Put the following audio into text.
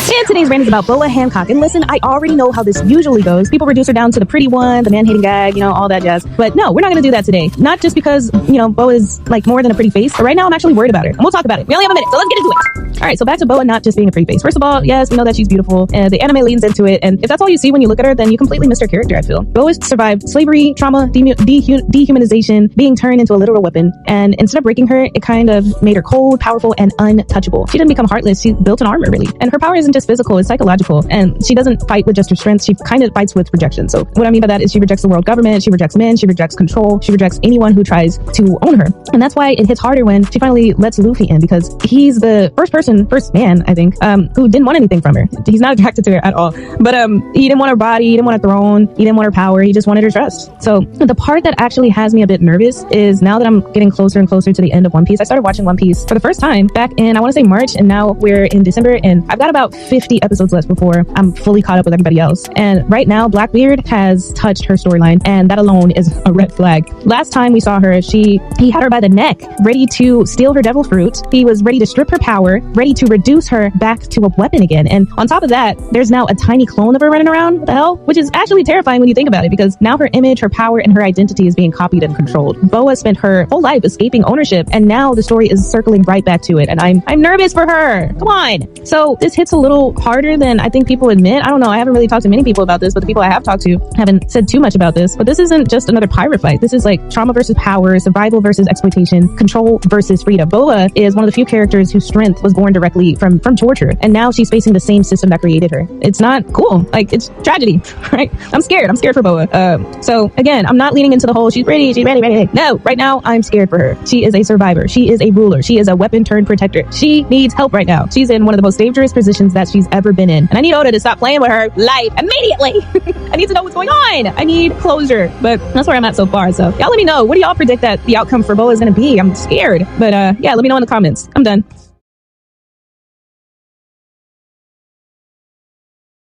And today's rant is about Boa Hancock. And listen, I already know how this usually goes. People reduce her down to the pretty one, the man-hating gag, all that jazz. But no, we're not going to do that today. Not just because, Boa is like more than a pretty face. But right now, I'm actually worried about her. And we'll talk about it. We only have a minute, so let's get into it. All right, so back to Boa not just being a pretty face. First of all, yes, we know that she's beautiful. And the anime leans into it. And if that's all you see when you look at her, then you completely missed her character, I feel. Boa survived slavery, trauma, dehumanization, being turned into a literal weapon. And instead of breaking her, it kind of made her cold, powerful, and untouchable. She didn't become heartless. She built an armor, really. And her power isn't just physical, it's psychological. And she doesn't fight with just her strength. She kind of fights with rejection. So what I mean by that is she rejects the world government, she rejects men, she rejects control, she rejects anyone who tries to own her. And that's why it hits harder when she finally lets Luffy in, because he's the first man, I think, who didn't want anything from her. He's not attracted to her at all. But he didn't want her body, he didn't want her throne, he didn't want her power, he just wanted her trust. So the part that actually has me a bit nervous is now that I'm getting closer and closer to the end of One Piece. I started watching One Piece for the first time back in, I want to say March, and now we're in December, and I've got about 50 episodes left before I'm fully caught up with everybody else. And right now, Blackbeard has touched her storyline, and that alone is a red flag. Last time we saw her, he had her by the neck, ready to steal her devil fruit. He was ready to strip her power, ready to reduce her back to a weapon again. And on top of that, there's now a tiny clone of her running around. What the hell? Which is actually terrifying when you think about it, because now her image, her power, and her identity is being copied and controlled. Boa spent her whole life escaping ownership, and now the story is circling right back to it. And I'm nervous for her. Come on. So this hits a little harder than I think people admit. I don't know. I haven't really talked to many people about this, but the people I have talked to haven't said too much about this. But this isn't just another pirate fight. This is like trauma versus power, survival versus exploitation, control versus freedom. Boa is one of the few characters whose strength was born directly from torture. And now she's facing the same system that created her. It's not cool. Like, it's tragedy, right? I'm scared. I'm scared for Boa. So again, I'm not leaning into the whole, she's pretty, she's ready. No, right now, I'm scared for her. She is a survivor. She is a ruler. She is a weapon turned protector. She needs help right now. She's in one of the most dangerous positions that she's ever been in. And I need Oda to stop playing with her life immediately. I need to know what's going on. I need closure. But that's where I'm at so far. So y'all let me know. What do y'all predict that the outcome for Boa is going to be? I'm scared. But yeah, let me know in the comments. I'm done.